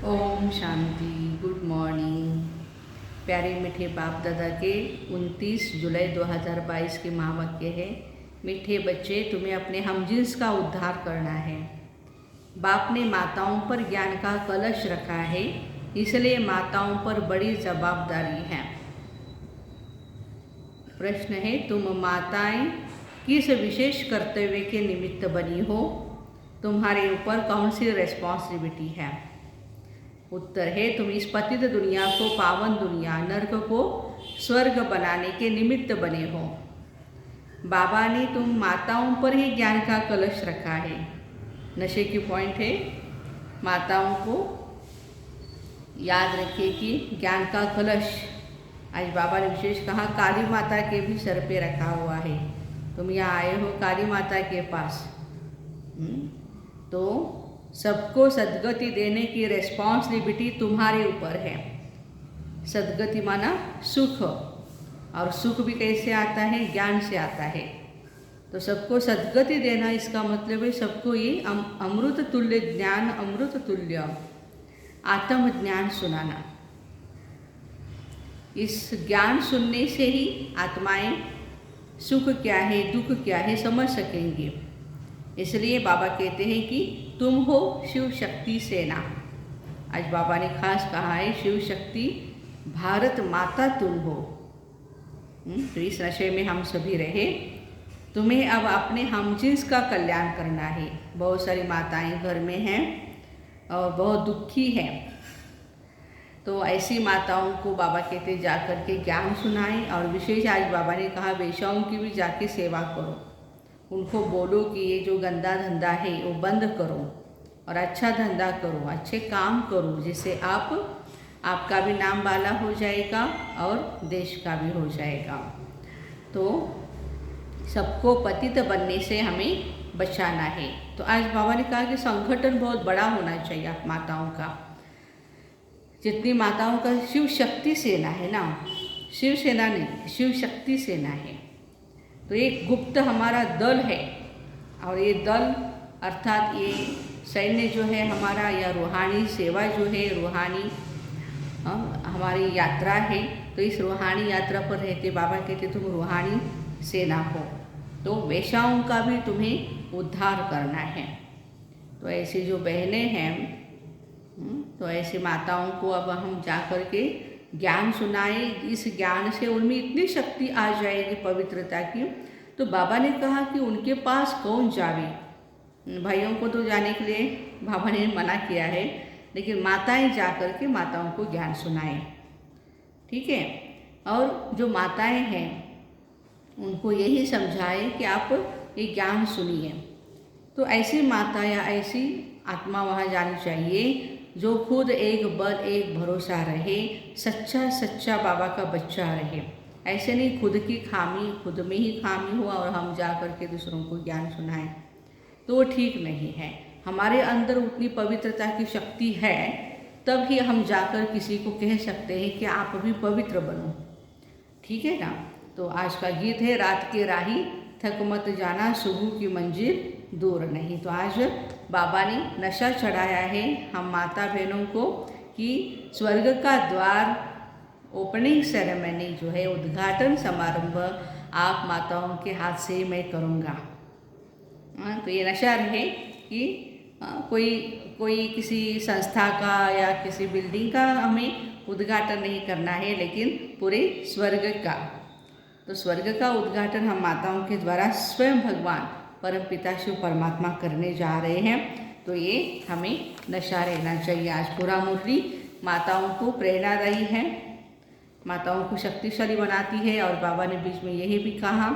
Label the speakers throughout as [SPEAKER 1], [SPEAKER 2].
[SPEAKER 1] Om Shanti. Good morning. प्यारे मीठे बाप दादा के 29 जुलाई 2022 के महावाक्य है। मीठे बच्चे, तुम्हें अपने हमजिन्स का उद्धार करना है। बाप ने माताओं पर ज्ञान का कलश रखा है, इसलिए माताओं पर बड़ी जवाबदारी है। प्रश्न है, तुम माताएं किस विशेष कर्तव्य के निमित्त बनी हो? तुम्हारे ऊपर कौन सी रेस्पॉन्सिबिलिटी है? उत्तर है, तुम इस पतित दुनिया को पावन दुनिया, नर्क को स्वर्ग बनाने के निमित्त बने हो। बाबा ने तुम माताओं पर ही ज्ञान का कलश रखा है। नशे की पॉइंट है, माताओं को याद रखिए कि ज्ञान का कलश आज बाबा ने विशेष कहा काली माता के भी सर पे रखा हुआ है। तुम यहाँ आए हो काली माता के पास, तो सबको सद्गति देने की रेस्पॉन्सिबिलिटी तुम्हारे ऊपर है। सद्गति माना सुख, और सुख भी कैसे आता है? ज्ञान से आता है। तो सबको सद्गति देना, इसका मतलब है सबको ये अमृत तुल्य ज्ञान, अमृत तुल्य आत्म ज्ञान सुनाना। इस ज्ञान सुनने से ही आत्माएं सुख क्या है, दुख क्या है समझ सकेंगे। इसलिए बाबा कहते हैं कि तुम हो शिव शक्ति सेना। आज बाबा ने खास कहा है शिव शक्ति भारत माता तुम हो। तो इस नशे में हम सभी रहे। तुम्हें अब अपने हमजिन्स का कल्याण करना है। बहुत सारी माताएं घर में हैं और बहुत दुखी हैं, तो ऐसी माताओं को बाबा कहते जा कर के ज्ञान सुनाएं। और विशेष आज बाबा ने कहा वेश्याओं की भी जाके सेवा करो। उनको बोलो कि ये जो गंदा धंधा है वो बंद करो और अच्छा धंधा करो, अच्छे काम करो, जिससे आपका भी नाम वाला हो जाएगा और देश का भी हो जाएगा। तो सबको पतित बनने से हमें बचाना है। तो आज बाबा ने कहा कि संगठन बहुत बड़ा होना चाहिए आप माताओं का। जितनी माताओं का शिव शक्ति सेना है ना, शिव सेना नहीं, शिव शक्ति सेना है। तो एक गुप्त हमारा दल है, और ये दल अर्थात ये सैन्य जो है हमारा, या रूहानी सेवा जो है, रूहानी हमारी यात्रा है। तो इस रूहानी यात्रा पर रहते बाबा कहते तुम रूहानी सेना हो। तो वेश्याओं का भी तुम्हें उद्धार करना है। तो ऐसी जो बहनें हैं, तो ऐसी माताओं को अब हम जा कर के ज्ञान सुनाए। इस ज्ञान से उनमें इतनी शक्ति आ जाएगी पवित्रता की। तो बाबा ने कहा कि उनके पास कौन जावे। भाइयों को तो जाने के लिए बाबा ने मना किया है, लेकिन माताएं जा कर के माताओं को ज्ञान सुनाएं। ठीक है। और जो माताएं हैं उनको यही समझाए कि आप ये ज्ञान सुनिए। तो ऐसी माता या ऐसी आत्मा वहाँ जानी चाहिए जो खुद एक बल, एक भरोसा रहे, सच्चा सच्चा बाबा का बच्चा रहे। ऐसे नहीं खुद की खामी, खुद में ही खामी हो और हम जा कर के दूसरों को ज्ञान सुनाएं, तो वो ठीक नहीं है। हमारे अंदर उतनी पवित्रता की शक्ति है, तब ही हम जाकर किसी को कह सकते हैं कि आप भी पवित्र बनो। ठीक है ना। तो आज का गीत है रात के राही थक मत जाना, सुबह की मंजिल दूर नहीं। तो आज बाबा ने नशा चढ़ाया है हम माता बहनों को कि स्वर्ग का द्वार, ओपनिंग सेरेमनी जो है, उद्घाटन समारंभ आप माताओं के हाथ से मैं करूँगा। तो ये नशा रहे कि कोई किसी संस्था का या किसी बिल्डिंग का हमें उद्घाटन नहीं करना है, लेकिन पूरे स्वर्ग का। तो स्वर्ग का उद्घाटन हम माताओं के द्वारा स्वयं भगवान परमपिता शिव परमात्मा करने जा रहे हैं। तो ये हमें नशा रहना चाहिए। आज पूरा मुरली माताओं को प्रेरणादायी है, माताओं को शक्तिशाली बनाती है। और बाबा ने बीच में यही भी कहा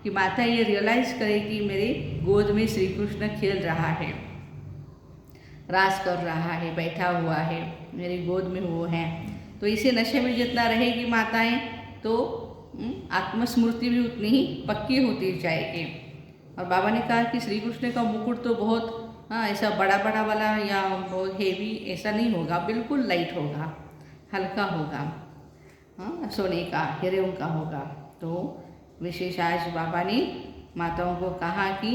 [SPEAKER 1] कि माता ये रियलाइज़ करे कि मेरे गोद में श्री कृष्ण खेल रहा है, राज कर रहा है, बैठा हुआ है, मेरी गोद में वो है। तो इसी नशे में जितना रहेगी माताएं, तो आत्मस्मृति भी उतनी ही पक्की होती जाएगी। और बाबा ने कहा कि श्री कृष्ण का मुकुट तो बहुत ऐसा बड़ा बड़ा वाला या बहुत हेवी ऐसा नहीं होगा, बिल्कुल लाइट होगा, हल्का होगा, सोने का, हीरों का होगा। तो विशेष आज बाबा ने माताओं को कहा कि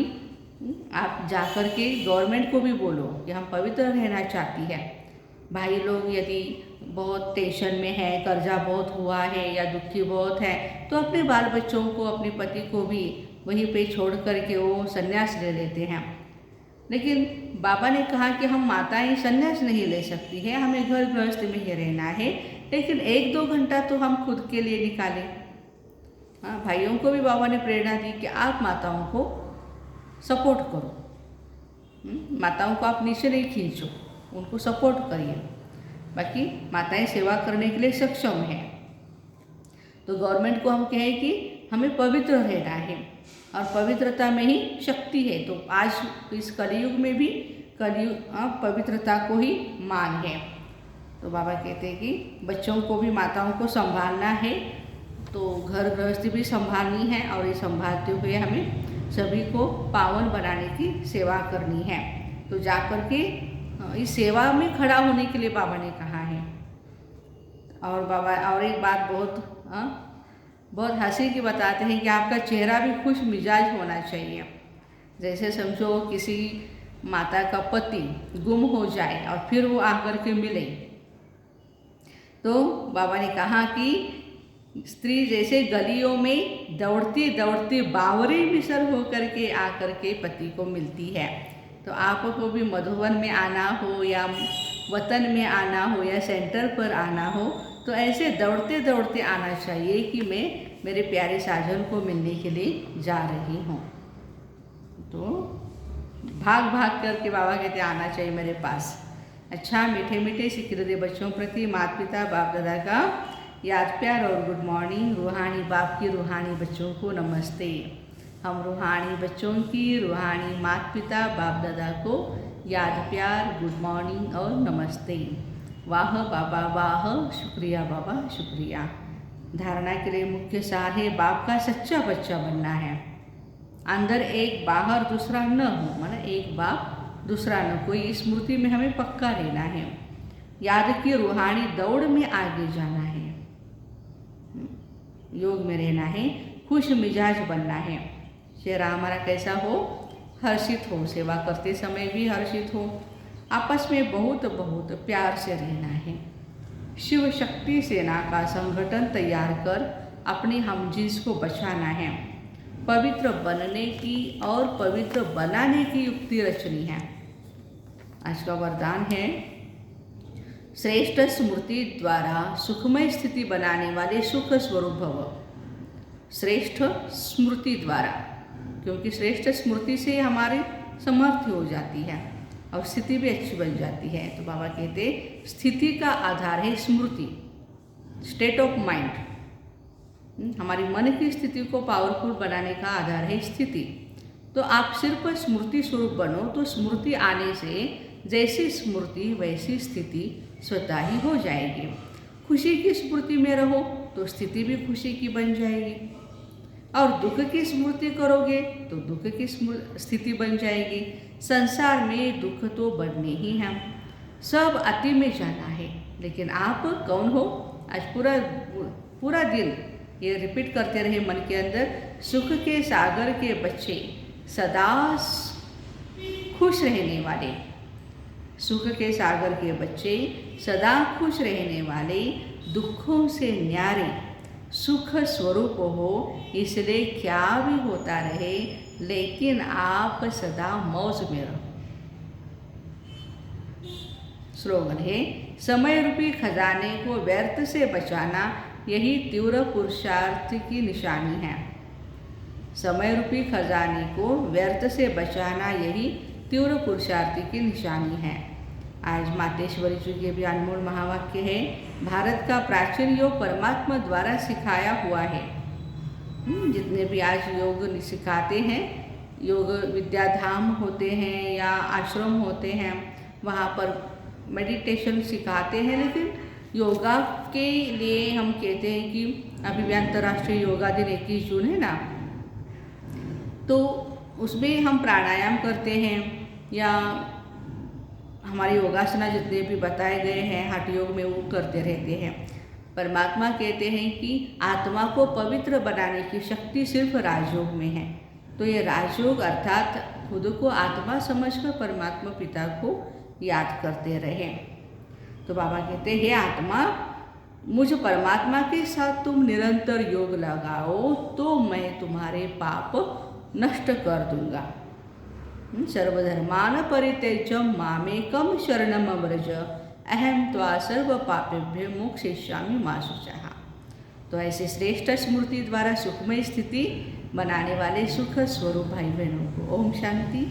[SPEAKER 1] आप जाकर के गवर्नमेंट को भी बोलो कि हम पवित्र रहना चाहती है। भाई लोग यदि बहुत टेंशन में है, कर्जा बहुत हुआ है या दुखी बहुत है, तो अपने बाल बच्चों को, अपने पति को भी वहीं पे छोड़ करके वो संन्यास ले लेते हैं। लेकिन बाबा ने कहा कि हम माताएं संन्यास नहीं ले सकती हैं, हमें घर गृहस्थ में ही रहना है, लेकिन 1-2 घंटा तो हम खुद के लिए निकालें। हाँ, भाइयों को भी बाबा ने प्रेरणा दी कि आप माताओं को सपोर्ट करो, माताओं को आप नीचे नहीं खींचो, उनको सपोर्ट करिए। बाकी माताएं सेवा करने के लिए सक्षम हैं। तो गवर्नमेंट को हम कहें कि हमें पवित्र रहना है और पवित्रता में ही शक्ति है। तो आज इस कलयुग में भी पवित्रता को ही मान है। तो बाबा कहते हैं कि बच्चों को भी माताओं को संभालना है, तो घर गृहस्थी भी संभालनी है और ये संभालते हुए हमें सभी को पावन बनाने की सेवा करनी है। तो जा कर के इस सेवा में खड़ा होने के लिए बाबा ने कहा है। और बाबा और एक बात बहुत हंसी की बताते हैं कि आपका चेहरा भी खुश मिजाज होना चाहिए। जैसे समझो किसी माता का पति गुम हो जाए और फिर वो आकर के मिले, तो बाबा ने कहा कि स्त्री जैसे गलियों में दौड़ती दौड़ती बावरी बिसर होकर के आकर के पति को मिलती है। तो आपको भी मधुबन में आना हो या वतन में आना हो या सेंटर पर आना हो, तो ऐसे दौड़ते दौड़ते आना चाहिए कि मैं मेरे प्यारे साजन को मिलने के लिए जा रही हूँ। तो भाग भाग करके बाबा कहते आना चाहिए मेरे पास। अच्छा, मीठे मीठे सिकरे बच्चों प्रति माता पिता बाप दादा का याद प्यार और गुड मॉर्निंग। रूहानी बाप की रूहानी बच्चों को नमस्ते। हम रूहानी बच्चों की रूहानी माता पिता बाप दादा को याद प्यार, गुड मॉर्निंग और नमस्ते। वाह बाबा वाह, शुक्रिया बाबा शुक्रिया। धारणा के लिए मुख्य सार है बाप का सच्चा बच्चा बनना है। अंदर एक बाहर दूसरा न हो, माना एक बाप दूसरा न, कोई स्मृति में हमें पक्का रहना है। याद की रूहानी दौड़ में आगे जाना है, योग में रहना है, खुश मिजाज बनना है। चेहरा हमारा कैसा हो, हर्षित हो, सेवा करते समय भी हर्षित हो। आपस में बहुत बहुत प्यार से रहना है। शिव शक्ति सेना का संगठन तैयार कर अपने हमजिन्स को बचाना है। पवित्र बनने की और पवित्र बनाने की युक्ति रचनी है। आज का वरदान है, श्रेष्ठ स्मृति द्वारा सुखमय स्थिति बनाने वाले सुख स्वरूप भव। श्रेष्ठ स्मृति द्वारा, क्योंकि श्रेष्ठ स्मृति से हमारी समर्थ हो जाती है और स्थिति भी अच्छी बन जाती है। तो बाबा कहते स्थिति का आधार है स्मृति, स्टेट ऑफ माइंड। हमारी मन की स्थिति को पावरफुल बनाने का आधार है स्थिति। तो आप सिर्फ स्मृति स्वरूप बनो, तो स्मृति आने से जैसी स्मृति वैसी स्थिति स्वतः ही हो जाएगी। खुशी की स्मृति में रहो तो स्थिति भी खुशी की बन जाएगी, और दुख की स्मृति करोगे तो दुख की स्थिति बन जाएगी। संसार में दुख तो बढ़ने ही हैं, सब अति में जाना है। लेकिन आप कौन हो? आज पूरा दिन ये रिपीट करते रहे मन के अंदर, सुख के सागर के बच्चे, सदा खुश रहने वाले। सुख के सागर के बच्चे सदा खुश रहने वाले, दुखों से न्यारे सुख स्वरूप हो, इसलिए क्या भी होता रहे लेकिन आप सदा मौज में रहो। स्लोगन है, समय रूपी खजाने को व्यर्थ से बचाना यही तीव्र पुरुषार्थ की निशानी है। समय रूपी खजाने को व्यर्थ से बचाना यही तीव्र पुरुषार्थ की निशानी है। आज मातेश्वरी जी के भी अनमोल महावाक्य है, भारत का प्राचीन योग परमात्मा द्वारा सिखाया हुआ है। जितने भी आज योग सिखाते हैं, योग विद्याधाम होते हैं या आश्रम होते हैं, वहाँ पर मेडिटेशन सिखाते हैं। लेकिन योगा के लिए हम कहते हैं कि अभी भी अंतर्राष्ट्रीय योगा दिन 21 जून है ना, तो उसमें हम प्राणायाम करते हैं या हमारे योगासना जितने भी बताए गए हैं हठ योग में वो करते रहते हैं। परमात्मा कहते हैं कि आत्मा को पवित्र बनाने की शक्ति सिर्फ राजयोग में है। तो ये राजयोग अर्थात खुद को आत्मा समझकर परमात्मा पिता को याद करते रहें। तो बाबा कहते हे आत्मा, मुझ परमात्मा के साथ तुम निरंतर योग लगाओ तो मैं तुम्हारे पाप नष्ट कर दूंगा। सर्वधर्मान परित्यज्य मामेकम शरणम व्रज अहम त्वा सर्व पापेभ्य मोक्षयिष्यामि मा शुचः। तो ऐसे श्रेष्ठ स्मृति द्वारा सुखमय स्थिति बनाने वाले सुख स्वरूप भाई बहनों को ओम शांति।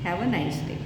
[SPEAKER 1] Have a nice day.